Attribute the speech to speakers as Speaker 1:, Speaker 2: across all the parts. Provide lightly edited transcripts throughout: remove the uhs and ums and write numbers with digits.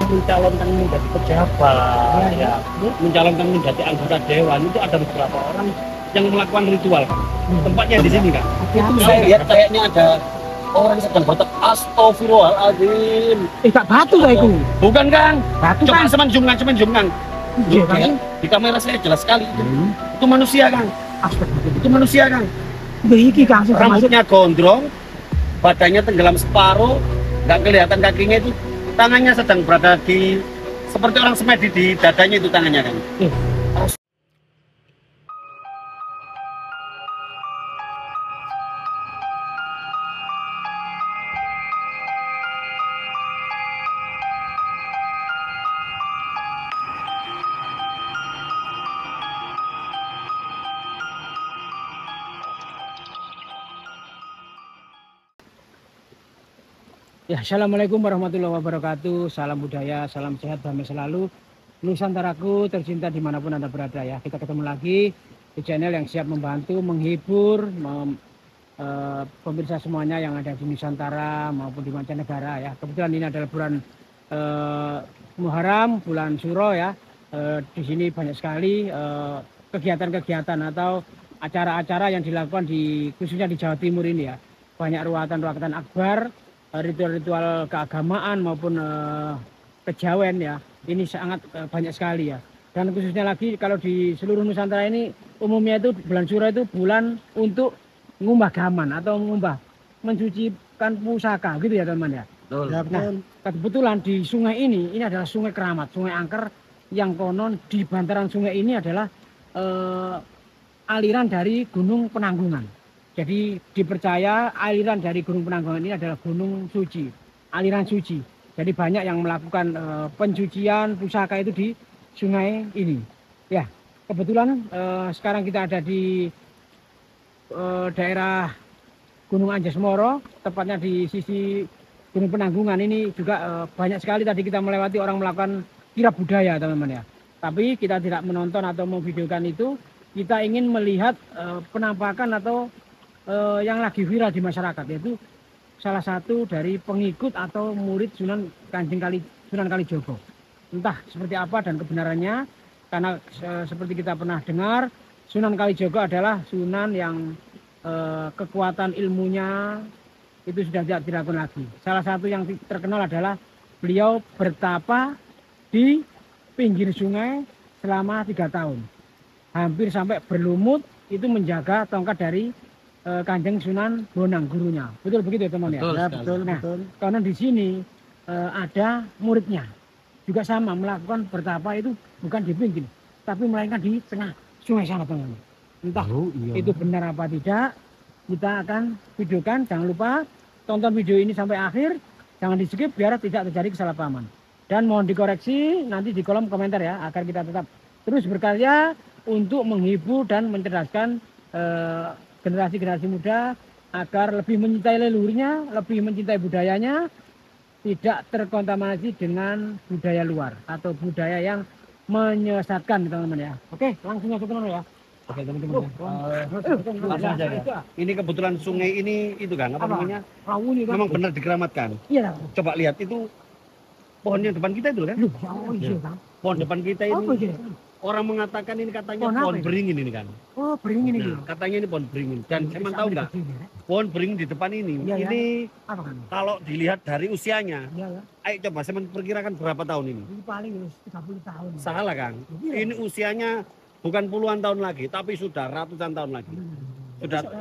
Speaker 1: mencalonkan menjadi pejabat, ya, mencalonkan menjadi anggota dewan itu ada beberapa orang yang melakukan ritual kan. Tempatnya di sini kan.
Speaker 2: Itu saya lihat kayaknya ada orang sedang bertek astagfirullahaladzim.
Speaker 3: Tak batu lah itu.
Speaker 1: Bukan Kang.
Speaker 3: Batu
Speaker 1: Coba
Speaker 3: kan.
Speaker 1: semenjungan.
Speaker 3: Iya, Kang.
Speaker 1: Di kamera saya jelas sekali itu. Itu manusia Kang. Itu manusia Kang.
Speaker 3: Iki Kang.
Speaker 1: Rambutnya gondrong, badannya tenggelam separuh, nggak kelihatan kakinya itu, tangannya sedang berada di seperti orang semedi di dadanya itu tangannya Kang.
Speaker 3: Ya, assalamualaikum warahmatullahi wabarakatuh. Salam budaya, salam sehat, damai selalu. Nusantaraku tercinta dimanapun Anda berada ya. Kita ketemu lagi di channel yang siap membantu, menghibur, pemirsa semuanya yang ada di Nusantara maupun di mancanegara ya. Kebetulan ini adalah bulan Muharram, bulan Syuro ya. Di sini banyak sekali kegiatan-kegiatan atau acara-acara yang dilakukan khususnya di Jawa Timur ini ya. Banyak ruatan-ruatan akbar, ritual-ritual keagamaan maupun kejawen ya, ini sangat banyak sekali ya. Dan khususnya lagi kalau di seluruh Nusantara ini umumnya itu bulan Syuro itu bulan untuk ngumbah gaman atau mensucikan pusaka gitu ya teman-teman ya. Nah, kebetulan di sungai ini adalah sungai keramat, sungai angker yang konon di bantaran sungai ini adalah aliran dari Gunung Penanggungan. Jadi dipercaya aliran dari Gunung Penanggungan ini adalah gunung suci, aliran suci. Jadi banyak yang melakukan pencucian pusaka itu di sungai ini. Ya, kebetulan sekarang kita ada di daerah Gunung Anjas-Moro, tepatnya di sisi Gunung Penanggungan ini juga banyak sekali tadi kita melewati orang melakukan kirab budaya teman-teman ya. Tapi kita tidak menonton atau memvideokan itu, kita ingin melihat penampakan atau yang lagi viral di masyarakat, yaitu salah satu dari pengikut atau murid Sunan Kalijogo. Entah seperti apa dan kebenarannya, karena seperti kita pernah dengar, Sunan Kalijogo adalah sunan yang kekuatan ilmunya itu sudah tidak diragukan lagi. Salah satu yang terkenal adalah beliau bertapa di pinggir sungai selama 3 tahun. Hampir sampai berlumut itu menjaga tongkat dari Kanjeng Sunan Bonang gurunya. Betul begitu ya teman ya?
Speaker 2: Ya, betul,
Speaker 3: Nah,
Speaker 2: betul.
Speaker 3: karena di sini ada muridnya juga sama melakukan bertapa itu bukan di pinggir, tapi melainkan di tengah sungai sana teman. Entah itu benar apa tidak, kita akan videokan. Jangan lupa tonton video ini sampai akhir, jangan di skip biar tidak terjadi kesalahpahaman. Dan mohon dikoreksi nanti di kolom komentar ya, agar kita tetap terus berkarya untuk menghibur dan mencerdaskan generasi-generasi muda agar lebih mencintai leluhurnya, lebih mencintai budayanya, tidak terkontaminasi dengan budaya luar atau budaya yang menyesatkan teman-teman ya. Oke, langsung aja teman-teman ya. Oke teman-teman.
Speaker 1: Langsung aja ya. Ini kebetulan sungai ini itu kan apa namanya? Memang benar dikeramatkan.
Speaker 3: Iya.
Speaker 1: Coba lihat itu pohonnya depan kita itu kan?
Speaker 3: Oh iya kan.
Speaker 1: Pohon depan kita ini. Orang mengatakan ini katanya pohon beringin ini kan.
Speaker 3: Oh, beringin ini.
Speaker 1: Nah, katanya ini pohon beringin. Dan emang tahu nggak? Pohon beringin di depan ini, ini
Speaker 3: apa kan?
Speaker 1: kalau dilihat dari usianya,
Speaker 3: Iya ya.
Speaker 1: ayo coba saya perkirakan berapa tahun ini?
Speaker 3: Ini paling 30 tahun.
Speaker 1: Salah Kang. Ini usianya bukan puluhan tahun lagi, tapi sudah ratusan tahun lagi.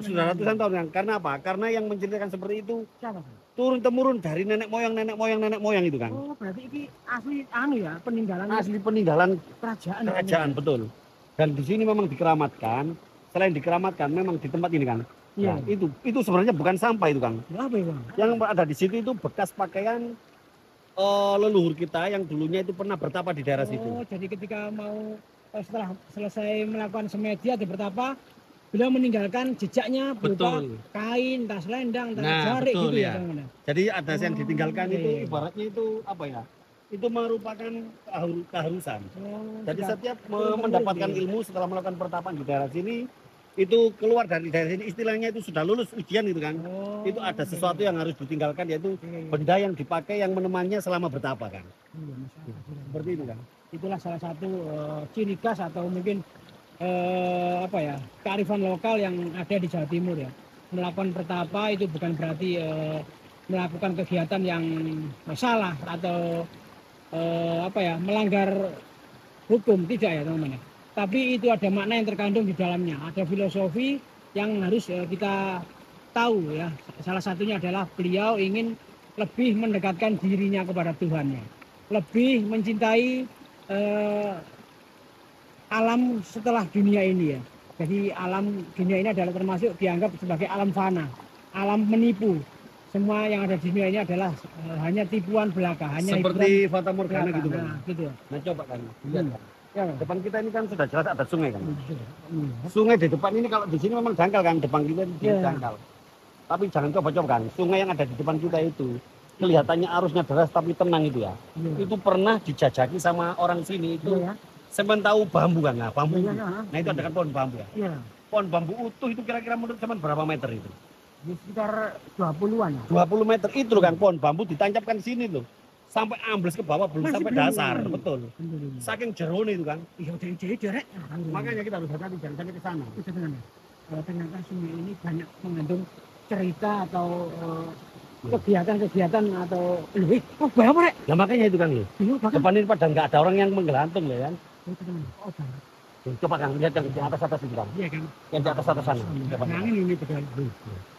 Speaker 1: Sudah ratusan tahun Kang. Karena apa? Karena yang menceritakan seperti itu
Speaker 3: Siapa kan?
Speaker 1: turun temurun dari nenek moyang itu kan.
Speaker 3: Oh, berarti ini asli ya, peninggalan
Speaker 1: Asli peninggalan
Speaker 3: kerajaan.
Speaker 1: Betul. Dan di sini memang dikeramatkan. Selain dikeramatkan, memang di tempat ini kan.
Speaker 3: Iya.
Speaker 1: Nah, itu sebenarnya bukan sampah itu Kang.
Speaker 3: Apa ya, Bang?
Speaker 1: Yang ada di situ itu bekas pakaian leluhur kita yang dulunya itu pernah bertapa di daerah situ.
Speaker 3: Oh, jadi ketika mau setelah selesai melakukan semedi atau bertapa, beliau meninggalkan jejaknya berupa kain, tas selendang, tas jarik gitu ya.
Speaker 1: Jadi ada yang ditinggalkan itu
Speaker 3: iya.
Speaker 1: ibaratnya itu apa ya? Itu merupakan keharusan. Jadi setiap mendapatkan ilmu setelah melakukan pertapaan di daerah sini, itu keluar dari sini istilahnya itu sudah lulus ujian itu kan.
Speaker 3: Oh,
Speaker 1: Itu ada
Speaker 3: oke.
Speaker 1: sesuatu yang harus ditinggalkan yaitu
Speaker 3: Oke.
Speaker 1: benda yang dipakai yang menemaninya selama bertapa kan.
Speaker 3: Iya, Mas.
Speaker 1: Seperti itu kan.
Speaker 3: Itulah salah satu ciri khas atau mungkin apa ya, kearifan lokal yang ada di Jawa Timur ya. Melakukan pertapa itu bukan berarti melakukan kegiatan yang salah atau apa ya, melanggar hukum, tidak ya teman-teman ya. Tapi itu ada makna yang terkandung di dalamnya, ada filosofi yang harus kita tahu ya. Salah satunya adalah beliau ingin lebih mendekatkan dirinya kepada Tuhannya, lebih mencintai alam setelah dunia ini ya. Jadi alam dunia ini adalah termasuk dianggap sebagai alam fana, alam menipu. Semua yang ada di dunia ini adalah hanya tipuan belaka, hanya
Speaker 1: Seperti Fata Morgana
Speaker 3: belaka.
Speaker 1: gitu kan.
Speaker 3: Nah, gitu.
Speaker 1: Nah coba kan. Lihat kan.
Speaker 3: Ya,
Speaker 1: Depan kita ini kan sudah jelas ada sungai kan.
Speaker 3: Hmm.
Speaker 1: Sungai di depan ini kalau di sini memang jangkal kan, depan kita ini
Speaker 3: Iya.
Speaker 1: jangkal. Tapi jangan coba-coba kan, sungai yang ada di depan kita itu kelihatannya arusnya deras tapi tenang itu ya.
Speaker 3: Iya.
Speaker 1: Itu pernah dijajaki sama orang sini itu.
Speaker 3: Iya, ya.
Speaker 1: Semen tahu bambu kan, nah bambu.
Speaker 3: Iya,
Speaker 1: itu.
Speaker 3: ya.
Speaker 1: Nah itu ada kan pohon bambu ya.
Speaker 3: Iya.
Speaker 1: Pohon bambu utuh itu kira-kira menurut zaman berapa meter itu?
Speaker 3: Di sekitar 20-an ya.
Speaker 1: 20 meter itu loh kan pohon bambu ditancapkan sini loh. Sampai ambles ke bawah belum
Speaker 3: Masih
Speaker 1: sampai
Speaker 3: belum.
Speaker 1: dasar, betul.
Speaker 3: Alhamdulillah.
Speaker 1: Saking jerone itu kan.
Speaker 3: Iya, jadi derek.
Speaker 1: Makanya kita harus hati-hati jangan sampai ke sana.
Speaker 3: itu sebenarnya ternyata sungai ini banyak mengandung cerita atau kegiatan-kegiatan atau oh berapa rek?
Speaker 1: Ya makanya itu kan loh.
Speaker 3: Iya, bahkan
Speaker 1: Depan ini padahal nggak ada orang yang menggelantung loh kan.
Speaker 3: itu teman. Oh, bahkan.
Speaker 1: Coba kan lihat yang di atas itu kan.
Speaker 3: Iya kan.
Speaker 1: Yang di atas sana. Coba.
Speaker 3: Nah, ini betul.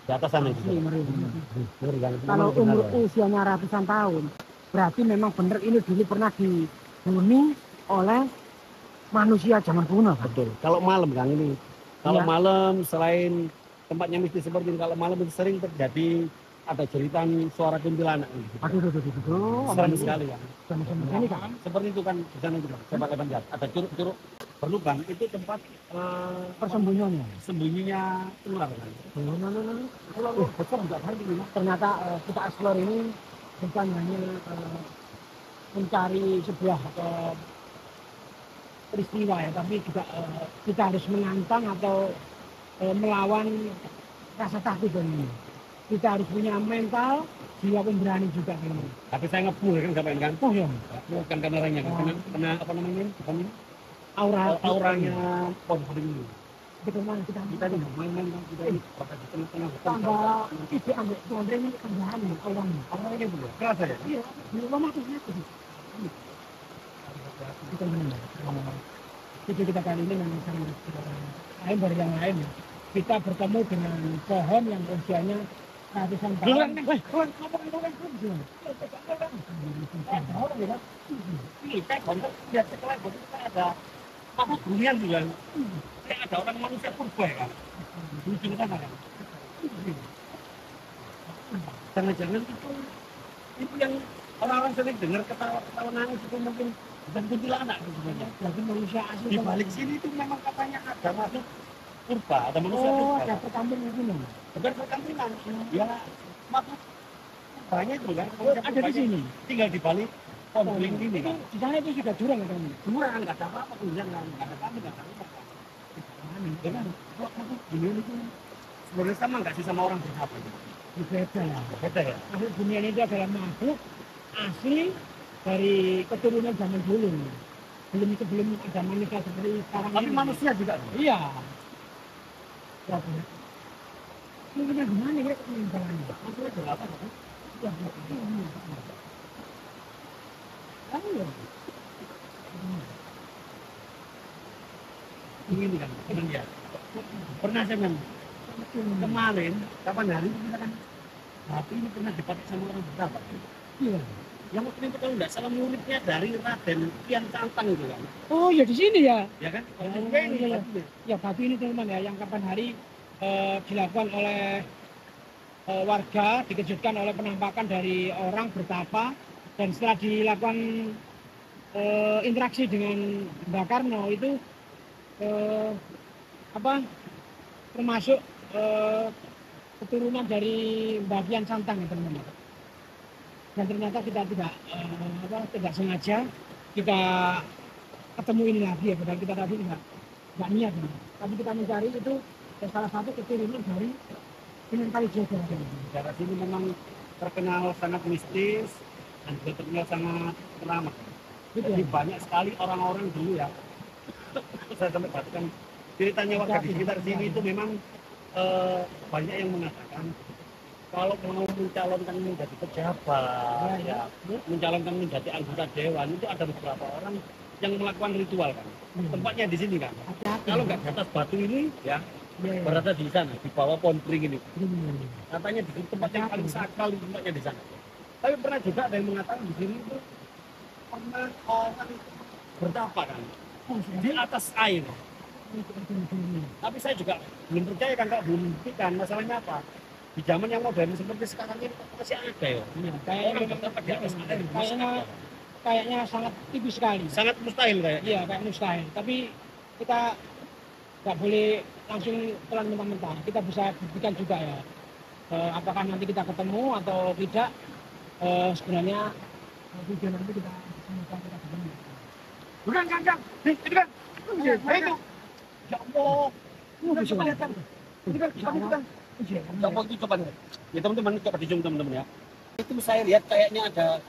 Speaker 1: Di atas sana itu.
Speaker 3: Asli, ngeri.
Speaker 1: Ngeri kan. Itu
Speaker 3: Kalau
Speaker 1: memang benar,
Speaker 3: umur
Speaker 1: ya.
Speaker 3: usianya ratusan tahun, berarti memang benar ini dulu pernah dihuni oleh manusia zaman kuno. Kan?
Speaker 1: Betul. Kalau malam kan ini. Kalau
Speaker 3: Iya.
Speaker 1: malam selain tempatnya mistis seperti ini, kalau malam itu sering terjadi ada jeritan suara kuntilanak. Gitu.
Speaker 3: Aduh.
Speaker 1: Serem sekali kan.
Speaker 3: Sama-sama ini kan.
Speaker 1: Seperti itu kan di sana juga. Coba lebar lihat. Ada curug-curug berlubang. Itu tempat
Speaker 3: Persembunyiannya.
Speaker 1: sembunyinya ular kan.
Speaker 3: Besar juga kan ini. Ternyata kita explore ini bukan hanya mencari sebuah peristiwa ya, tapi juga kita harus menantang atau melawan rasa takut ini. Kita harus punya mental, jiwa pemberani juga ini.
Speaker 1: Tapi saya ngepuh kan sampai kan.
Speaker 3: Oh ya,
Speaker 1: Bukan karena orangnya kan. Kena apa namanya? Bukan ini.
Speaker 3: auranya
Speaker 1: pohon ini.
Speaker 3: betul mana kita
Speaker 1: Kita ini main-main kan kita ini bakal di tengah-tengah hutan.
Speaker 3: tambah ide ambil tuan ini tambahan ya auranya.
Speaker 1: Auranya itu kerasa ya.
Speaker 3: Iya, di rumah tuh kita menang. Jadi kita kali ini memang sangat lain dari yang lain ya. Kita bertemu dengan pohon yang usianya ratusan tahun.
Speaker 1: Ini kayak bentuk lihat setelah bentuk kita ada apa bunian juga. Kayak ada orang manusia purba ya kan. Di ujung sana kan. Jangan-jangan itu yang orang-orang sering dengar ketawa-ketawa nangis itu mungkin bukan kuntilanak sebenarnya.
Speaker 3: Lagi manusia asli.
Speaker 1: Di balik sini itu memang katanya ada makhluk purba, ada manusia
Speaker 3: Oh,
Speaker 1: purba.
Speaker 3: ada pertambung ini.
Speaker 1: Bukan perkampungan, ya makhluk purbanya itu kan.
Speaker 3: Oh, ada di sini.
Speaker 1: Tinggal di balik pohon beling ini kan.
Speaker 3: Di sana itu sudah jurang kan?
Speaker 1: Jurang nggak ada apa-apa tuh, nggak ada kami, nggak ada apa-apa. Dengan makhluk dunia itu sebenarnya sama nggak sih sama orang bersahabat?
Speaker 3: Beda ya.
Speaker 1: Beda ya.
Speaker 3: Makhluk dunia ini adalah makhluk asli dari keturunan zaman dulu. Sebelum ada manusia seperti sekarang.
Speaker 1: Tapi
Speaker 3: ini.
Speaker 1: manusia juga.
Speaker 3: Iya. Ya, benar. Ini kita gimana ya peninggalannya?
Speaker 1: Manusia juga apa?
Speaker 3: Ya, ya.
Speaker 1: Ini kan teman ya. Pernah saya bilang kemarin kapan hari itu kita kan tapi ini pernah dipakai sama orang berapa?
Speaker 3: Iya.
Speaker 1: Yang waktu itu kalau nggak salah muridnya dari Raden Kian Santang itu kan.
Speaker 3: Oh ya di sini ya.
Speaker 1: Ya kan?
Speaker 3: Oh,
Speaker 1: Ini
Speaker 3: iya, iya.
Speaker 1: batunya.
Speaker 3: Ya batu ini teman ya yang kapan hari dilakukan oleh warga, dikejutkan oleh penampakan dari orang bertapa, dan setelah dilakukan interaksi dengan Mbak Karno itu termasuk keturunan dari Mbak Kian Santang ya teman-teman. Dan ternyata kita tidak sengaja kita ketemu ini lagi ya, padahal kita tadi nggak niat, tapi kita mencari itu salah satu keturunan dari Sunan Kalijaga.
Speaker 1: Daerah sini memang terkenal sangat mistis dan juga terkenal sangat ramah.
Speaker 3: Gitu
Speaker 1: Jadi
Speaker 3: ya?
Speaker 1: banyak sekali orang-orang dulu ya. Saya sampai bacakan ceritanya warga di sekitar sini itu memang banyak yang mengatakan kalau mau mencalonkan menjadi pejabat, ya, mencalonkan menjadi anggota dewan itu ada beberapa orang yang melakukan ritual kan. Tempatnya di sini kan.
Speaker 3: Hati-hati.
Speaker 1: Kalau nggak di atas batu ini, ya
Speaker 3: Iya, iya.
Speaker 1: berada di sana, di bawah pohon pring ini.
Speaker 3: Hmm.
Speaker 1: Katanya di sini tempat yang paling sakral itu tempatnya di sana. Tapi pernah juga ada yang mengatakan di sini itu pernah orang itu bertapa kan
Speaker 3: Oh,
Speaker 1: di atas air. Tapi saya juga belum percaya kan, belum buktikan. Masalahnya apa? Di zaman yang modern seperti sekarang ini masih ada ya.
Speaker 3: Iya,
Speaker 1: Orang bertapa di atas air.
Speaker 3: kayaknya sangat tipis sekali.
Speaker 1: Sangat mustahil kayak.
Speaker 3: Iya, kayak mustahil. Tapi kita nggak boleh langsung telan mentah-mentah. Kita bisa buktikan juga ya. Apakah nanti kita ketemu atau tidak? Sebenarnya video nanti kita semoga kita ketemu.
Speaker 1: Bukan kan, itu kan. Itu. Ya Allah.
Speaker 3: Bisa
Speaker 1: kelihatan. Itu kan, itu kan. Coba itu coba nih. Ya teman-teman, coba di zoom teman-teman ya. Itu saya lihat kayaknya ada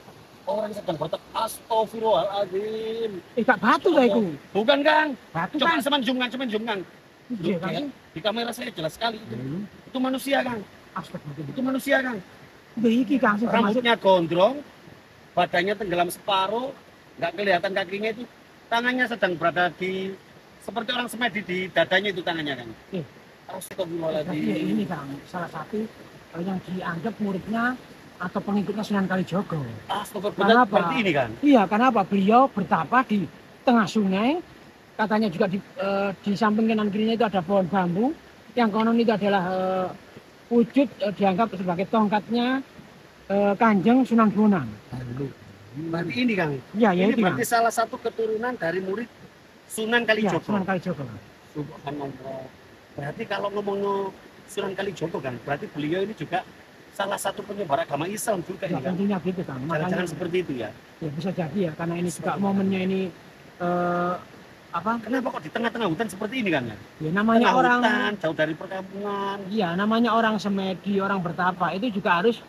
Speaker 1: orang sedang bertapa. Astagfirullahaladzim.
Speaker 3: Gak batu lah itu.
Speaker 1: Bukan kan?
Speaker 3: Batu
Speaker 1: Coba
Speaker 3: kan.
Speaker 1: semen zoom kan.
Speaker 3: Iya kan.
Speaker 1: Di kamera saya jelas sekali itu. Itu manusia kan?
Speaker 3: Astagfirullah.
Speaker 1: Itu manusia kan?
Speaker 3: Udah iki kan termasuk
Speaker 1: Rambutnya gondrong, badannya tenggelam separuh, nggak kelihatan kakinya itu, tangannya sedang berada di seperti orang semedi di dadanya itu tangannya kan.
Speaker 3: berarti ya
Speaker 1: Astagfirullahaladzim.
Speaker 3: ini kan salah satu yang dianggap muridnya atau pengikutnya Sunan Kalijaga.
Speaker 1: Astagfirullah.
Speaker 3: Kenapa?
Speaker 1: Berarti ini kan?
Speaker 3: Iya, karena apa? Beliau bertapa di tengah sungai. Katanya juga di samping kanan kirinya itu ada pohon bambu. Yang konon itu adalah wujud dianggap sebagai tongkatnya Kanjeng Sunan Bonang.
Speaker 1: Berarti ini kan?
Speaker 3: Iya, ya
Speaker 1: Ini
Speaker 3: itu.
Speaker 1: berarti salah satu keturunan dari murid Sunan
Speaker 3: Ya,
Speaker 1: Kalijogo.
Speaker 3: Sunan Kalijaga.
Speaker 1: Subhanallah. Berarti kalau ngomong Sunan Kalijogo kan, berarti beliau ini juga salah satu penyebar agama Islam juga
Speaker 3: Ya,
Speaker 1: ini kan?
Speaker 3: tentunya gitu kan. Makanya
Speaker 1: Jangan-jangan seperti itu ya?
Speaker 3: ya bisa jadi ya, karena ini juga momennya ini apa?
Speaker 1: Kenapa kok di tengah-tengah hutan seperti ini kan ya?
Speaker 3: Ya namanya
Speaker 1: Tengah
Speaker 3: orang.
Speaker 1: hutan, jauh dari perkampungan.
Speaker 3: Iya, namanya orang semedi, orang bertapa itu juga harus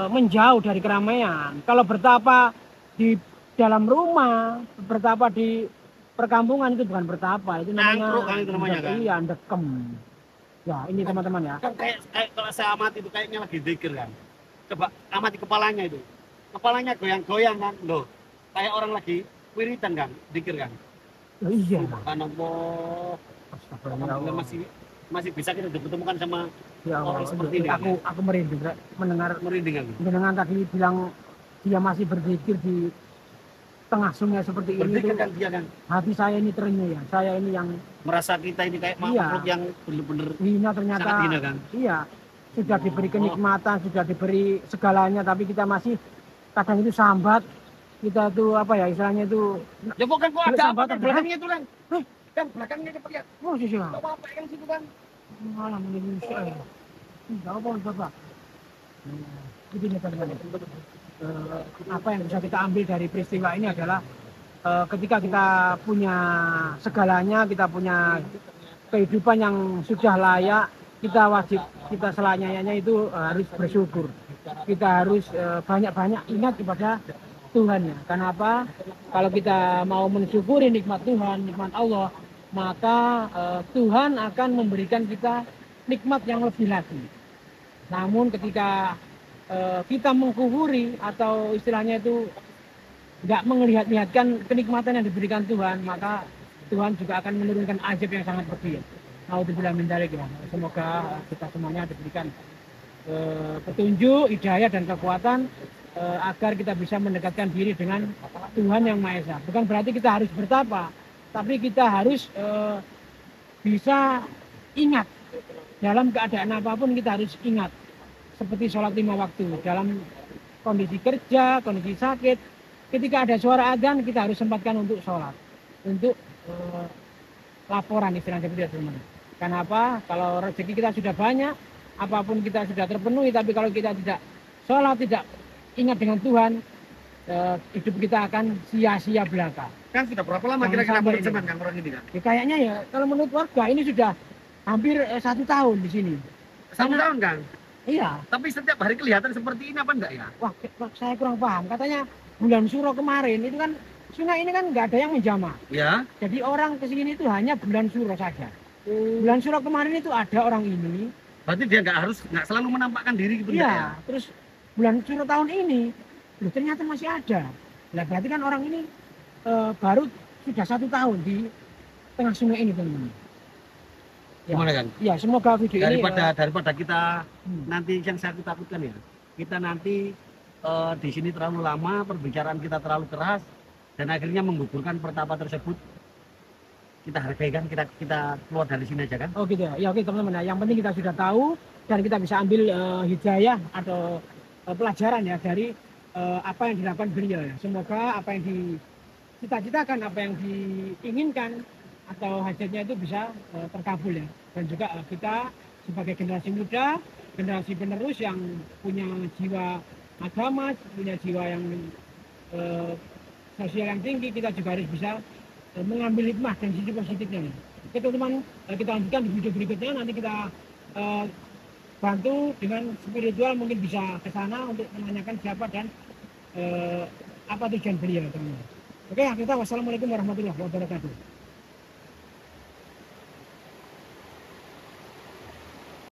Speaker 3: menjauh dari keramaian. Kalau bertapa di dalam rumah, bertapa di perkampungan itu bukan bertapa, itu namanya
Speaker 1: Nangkruk kan itu namanya kan?
Speaker 3: Iya, ndekem. Ya, ini teman-teman ya.
Speaker 1: Kan kayak kalau saya amati itu kayaknya lagi zikir kan. Coba amati kepalanya itu. Kepalanya goyang-goyang kan. Loh, kayak orang lagi wiridan kan, zikir kan.
Speaker 3: Oh, iya.
Speaker 1: Subhanallah. Alhamdulillah masih bisa kita dipertemukan sama
Speaker 3: Ya,
Speaker 1: orang seperti ini kan,
Speaker 3: aku merinding mendengar
Speaker 1: merinding kan.
Speaker 3: dengan tadi bilang dia masih berzikir di tengah sungai seperti ini.
Speaker 1: Berzikir
Speaker 3: Tuh,
Speaker 1: kan dia kan.
Speaker 3: hati saya ini terenyuh ya. Saya ini yang
Speaker 1: Merasa kita ini kayak
Speaker 3: Iya.
Speaker 1: makhluk yang bener-bener
Speaker 3: hina ternyata.
Speaker 1: sangat hina kan.
Speaker 3: Iya, sudah diberi kenikmatan, sudah diberi segalanya, tapi kita masih kadang itu sambat. Kita tuh apa ya istilahnya itu.
Speaker 1: Ya bukan kok
Speaker 3: Belum
Speaker 1: ada apa
Speaker 3: sambatan,
Speaker 1: kan belakangnya itu kan.
Speaker 3: Hah?
Speaker 1: Kan belakangnya cepat lihat.
Speaker 3: Oh sih sih.
Speaker 1: Apa apa kan situ kan.
Speaker 3: Malam Indonesia. Enggak apa Bapak. Itu nih teman-teman. Apa yang bisa kita ambil dari peristiwa ini adalah ketika kita punya segalanya, kita punya kehidupan yang sudah layak, kita wajib, kita selayaknya itu harus bersyukur. Kita harus banyak-banyak ingat kepada Tuhan ya. Kenapa? Kalau kita mau mensyukuri nikmat Tuhan, nikmat Allah, maka Tuhan akan memberikan kita nikmat yang lebih lagi. Namun ketika kita mengkufuri atau istilahnya itu nggak melihat-lihatkan kenikmatan yang diberikan Tuhan, maka Tuhan juga akan menurunkan azab yang sangat pedih. Naudzubillah min dzalik ya. Semoga kita semuanya diberikan petunjuk, hidayah dan kekuatan agar kita bisa mendekatkan diri dengan Tuhan yang Maha Esa. Bukan berarti kita harus bertapa, tapi kita harus bisa ingat dalam keadaan apapun, kita harus ingat seperti sholat 5 waktu dalam kondisi kerja, kondisi sakit. Ketika ada suara adzan, kita harus sempatkan untuk sholat, untuk laporan istilahnya seperti itu teman. Kenapa? Kalau rezeki kita sudah banyak, apapun kita sudah terpenuhi, tapi kalau kita tidak sholat, tidak ingat dengan Tuhan, hidup kita akan sia-sia belaka.
Speaker 1: Kan sudah berapa lama
Speaker 3: Jangan
Speaker 1: kira-kira
Speaker 3: sampai
Speaker 1: berteman kan orang ini kan?
Speaker 3: Ya, kayaknya ya kalau menurut warga ini sudah hampir 1 tahun di sini.
Speaker 1: 1 tahun Kang.
Speaker 3: Iya.
Speaker 1: Tapi setiap hari kelihatan seperti ini apa enggak ya?
Speaker 3: Wah, saya kurang paham. Katanya bulan Suro kemarin itu kan sungai ini kan nggak ada yang menjamah.
Speaker 1: Ya.
Speaker 3: Jadi orang ke sini itu hanya bulan Suro saja. Bulan Suro kemarin itu ada orang ini.
Speaker 1: Berarti dia nggak selalu menampakkan diri gitu
Speaker 3: Iya.
Speaker 1: ya?
Speaker 3: Terus bulan Suro tahun ini, loh, ternyata masih ada. Nah, berarti kan orang ini baru sudah 1 tahun di tengah sungai ini, teman-teman. Ya.
Speaker 1: Gimana kan?
Speaker 3: Ya, semoga video ini
Speaker 1: Daripada kita nanti yang saya takutkan ya, kita nanti di sini terlalu lama, perbicaraan kita terlalu keras, dan akhirnya menggugurkan pertapa tersebut. Kita hargai kan, kita keluar dari sini aja kan?
Speaker 3: Oh gitu ya. Ya oke teman-teman. Yang penting kita sudah tahu dan kita bisa ambil hidayah atau pelajaran ya dari apa yang dilakukan beliau ya. Semoga apa yang dicita-citakan, apa yang diinginkan atau hajatnya itu bisa terkabul ya. Dan juga kita sebagai generasi muda, generasi penerus yang punya jiwa agama, punya jiwa yang sosial yang tinggi, kita juga harus bisa mengambil hikmah dan sisi positifnya. Oke teman-teman, kita lanjutkan di video berikutnya. Nanti kita bantu dengan spiritual, mungkin bisa ke sana untuk menanyakan siapa dan apa tujuan beliau, teman-teman. Oke, kita wassalamualaikum warahmatullahi wabarakatuh.